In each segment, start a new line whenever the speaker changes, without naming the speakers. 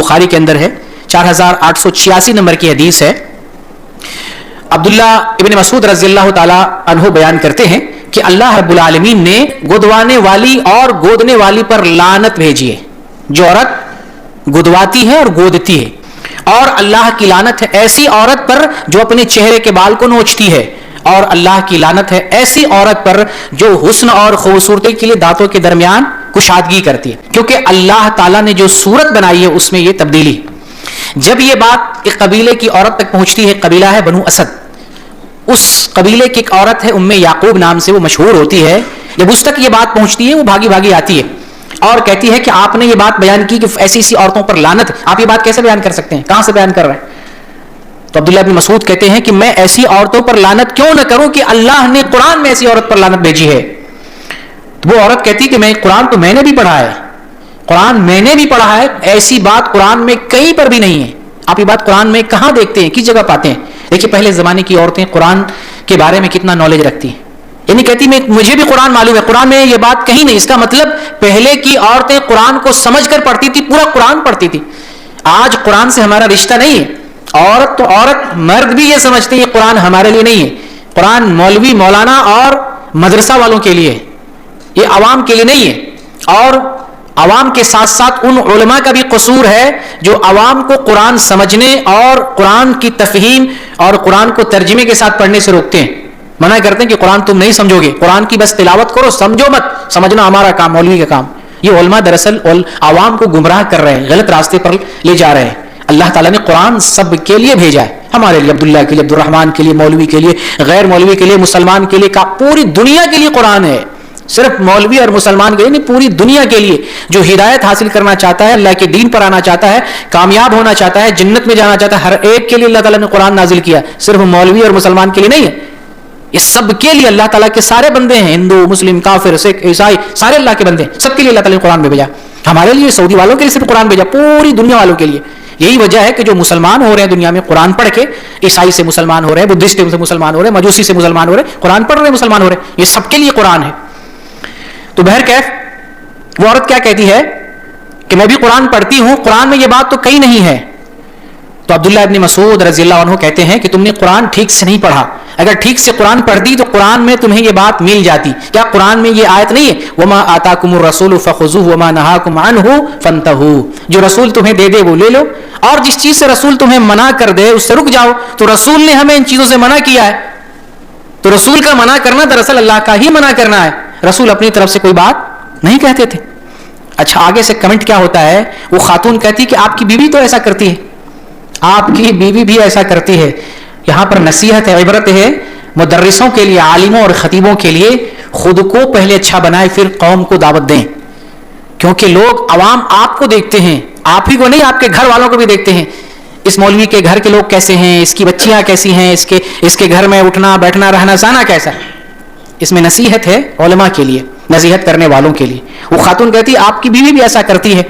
بخاری کے اندر ہے, 4886 نمبر کی حدیث ہے. عبداللہ ابن مسعود رضی اللہ تعالی عنہ بیان کرتے ہیں کہ اللہ رب العالمین نے گدوانے والی اور گودنے والی پر لعنت بھیجی ہے. جو عورت گدواتی ہے اور گودتی ہے, اور اللہ کی لعنت ہے ایسی عورت پر جو اپنے چہرے کے بال کو نوچتی ہے, اور اللہ کی لعنت ہے ایسی عورت پر جو حسن اور خوبصورتی کے لیے دانتوں کے درمیان کشادگی کرتی ہے, کیونکہ اللہ تعالیٰ نے جو صورت بنائی ہے اس میں یہ تبدیلی. جب یہ بات ایک قبیلے کی عورت تک پہنچتی ہے, قبیلہ ہے بنو اسد, اس قبیلے کی ایک عورت ہے ام یعقوب نام سے وہ مشہور ہوتی ہے, جب اس تک یہ بات پہنچتی ہے وہ بھاگی بھاگی آتی ہے اور کہتی ہے کہ آپ نے یہ بات بیان کی کہ ایسی ایسی عورتوں پر لعنت, آپ یہ بات کیسے بیان کر سکتے ہیں, کہاں سے بیان کر رہے ہیں؟ تو عبداللہ بن مسعود کہتے ہیں کہ میں ایسی عورتوں پر لعنت کیوں نہ کروں کہ اللہ نے قرآن میں ایسی عورت پر لعنت بھیجی ہے. تو وہ عورت کہتی کہ میں قرآن تو میں نے بھی پڑھا ہے, قرآن میں نے بھی پڑھا ہے, ایسی بات قرآن میں کہیں پر بھی نہیں ہے. آپ یہ بات قرآن میں کہاں دیکھتے ہیں, کس جگہ پاتے ہیں؟ دیکھیے پہلے زمانے کی عورتیں قرآن کے بارے میں کتنا نالج رکھتی ہیں, یعنی کہتی مجھے بھی قرآن معلوم ہے, قرآن میں یہ بات کہیں نہیں. اس کا مطلب پہلے کی عورتیں قرآن کو سمجھ کر پڑھتی تھی, پورا قرآن پڑھتی تھی. آج قرآن سے ہمارا رشتہ نہیں ہے. عورت تو عورت, مرد بھی یہ سمجھتے ہیں یہ قرآن ہمارے لیے نہیں ہے, قرآن مولوی مولانا اور مدرسہ والوں کے لیے, یہ عوام کے لیے نہیں ہے. اور عوام کے ساتھ ساتھ ان علماء کا بھی قصور ہے جو عوام کو قرآن سمجھنے اور قرآن کی تفہیم اور قرآن کو ترجمے کے ساتھ پڑھنے سے روکتے ہیں, منع کرتے ہیں کہ قرآن تم نہیں سمجھو گے, قرآن کی بس تلاوت کرو, سمجھو مت, سمجھنا ہمارا کام, مولوی کا کام. یہ علماء دراصل عوام کو گمراہ کر رہے ہیں, غلط راستے پر لے جا رہے ہیں. اللہ تعالیٰ نے قرآن سب کے لیے بھیجا ہے, ہمارے لیے, عبداللہ کے لیے, عبد الرحمن کے لیے, مولوی کے لیے, غیر مولوی کے لیے, مسلمان کے لیے, پوری دنیا کے لیے قرآن ہے. صرف مولوی اور مسلمان کے لیے نہیں, پوری دنیا کے لیے. جو ہدایت حاصل کرنا چاہتا ہے, اللہ کے دین پر آنا چاہتا ہے, کامیاب ہونا چاہتا ہے, جنت میں جانا چاہتا ہے, ہر ایک کے لیے اللہ تعالیٰ نے قرآن نازل کیا, صرف مولوی اور مسلمان کے لیے نہیں ہے. یہ سب کے لیے اللہ تعالیٰ کے سارے بندے ہیں, ہندو مسلم کافر سکھ عیسائی, سارے اللہ کے بندے ہیں, سب کے لیے اللہ تعالیٰ نے قرآن میں بھیجا. ہمارے لیے سعودی والوں کے لیے صرف قرآن بھیجا, پوری دنیا والوں کے لیے. یہی وجہ ہے کہ جو مسلمان ہو رہے ہیں دنیا میں قرآن پڑھ کے, عیسائی سے مسلمان ہو رہے ہیں, بدھسٹ سے مسلمان ہو رہے ہیں, مجوسی سے مسلمان ہو رہے ہیں, قرآن پڑھ رہے ہیں, مسلمان ہو رہے ہیں, یہ سب کے لیے قرآن ہے. تو بہرکیف وہ عورت کیا کہتی ہے کہ میں بھی قرآن پڑھتی ہوں, قرآن میں یہ بات تو کہیں نہیں ہے. تو عبداللہ ابن مسعود رضی اللہ عنہ کہتے ہیں کہ تم نے قرآن ٹھیک سے نہیں پڑھا, اگر ٹھیک سے قرآن پڑھتی تو قرآن میں تمہیں یہ بات مل جاتی. کیا قرآن میں یہ آیت نہیں ہے, وما آتاکم الرسول فخذوہ وما نہاکم عنہ فانتہوا, جو رسول تمہیں دے دے وہ لے لو, اور جس چیز سے رسول تمہیں منع کر دے اس سے رک جاؤ. تو رسول نے ہمیں ان چیزوں سے منع کیا ہے, تو رسول کا منع کرنا دراصل اللہ کا ہی منع کرنا ہے, رسول اپنی طرف سے کوئی بات نہیں کہتے تھے. اچھا آگے سے کمنٹ کیا ہوتا ہے, وہ خاتون کہتی کہ آپ کی بیوی تو ایسا کرتی ہے, آپ کی بیوی بھی ایسا کرتی ہے. یہاں پر نصیحت ہے, عبرت ہے مدرسوں کے لیے, عالموں اور خطیبوں کے لیے, خود کو پہلے اچھا بنائے پھر قوم کو دعوت دیں, کیونکہ لوگ عوام آپ کو دیکھتے ہیں, آپ ہی کو نہیں آپ کے گھر والوں کو بھی دیکھتے ہیں. اس مولوی کے گھر کے لوگ کیسے ہیں, اس کی بچیاں کیسی ہیں, اس کے گھر میں اٹھنا بیٹھنا رہنا سہنا کیسا ہے. اس میں نصیحت ہے علماء کے لیے, نصیحت کرنے والوں کے لیے. وہ خاتون کہتی آپ کی بیوی بھی ایسا کرتی ہے.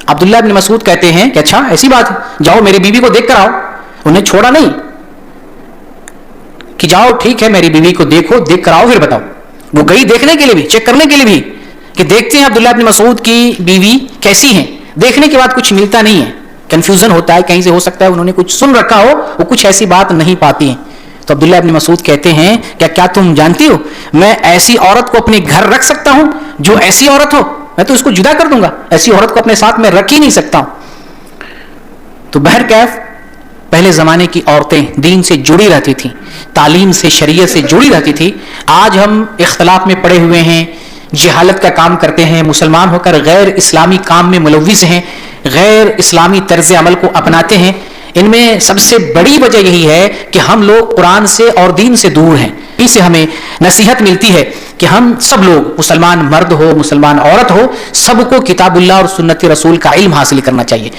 عبداللہ ابن مسعود کہتے ہیں کہ اچھا ایسی بات ہے, جاؤ میری بیوی کو دیکھ کر آؤ. انہیں چھوڑا نہیں کہ جاؤ ٹھیک ہے میری بیوی کو دیکھو, دیکھ کر آؤ پھر بتاؤ. وہ گئی دیکھنے کے لیے بھی, چیک کرنے کے لیے بھی, کہ دیکھتے ہیں عبداللہ ابن مسعود کی بیوی کیسی ہیں. دیکھنے کے بعد کچھ ملتا نہیں ہے, کنفیوژن ہوتا ہے, کہیں سے ہو سکتا ہے انہوں نے کچھ سن رکھا ہو, وہ کچھ ایسی بات نہیں پاتی ہیں. تو عبداللہ ابن مسعود کہتے ہیں کیا تم جانتی ہو میں ایسی عورت کو اپنے گھر رکھ سکتا ہوں جو ایسی عورت ہو, میں تو اس کو جدا کر دوں گا, ایسی عورت کو اپنے ساتھ میں رکھ ہی نہیں سکتا ہوں. تو بہرکیف پہلے زمانے کی عورتیں دین سے جڑی رہتی تھیں, تعلیم سے, شریعت سے جڑی رہتی تھی. آج ہم اختلاف میں پڑے ہوئے ہیں, جہالت کا کام کرتے ہیں, مسلمان ہو کر غیر اسلامی کام میں ملوث ہیں, غیر اسلامی طرز عمل کو اپناتے ہیں. ان میں سب سے بڑی وجہ یہی ہے کہ ہم لوگ قرآن سے اور دین سے دور ہیں. اس سے ہمیں نصیحت ملتی ہے کہ ہم سب لوگ, مسلمان مرد ہو مسلمان عورت ہو, سب کو کتاب اللہ اور سنت رسول کا علم حاصل کرنا چاہیے.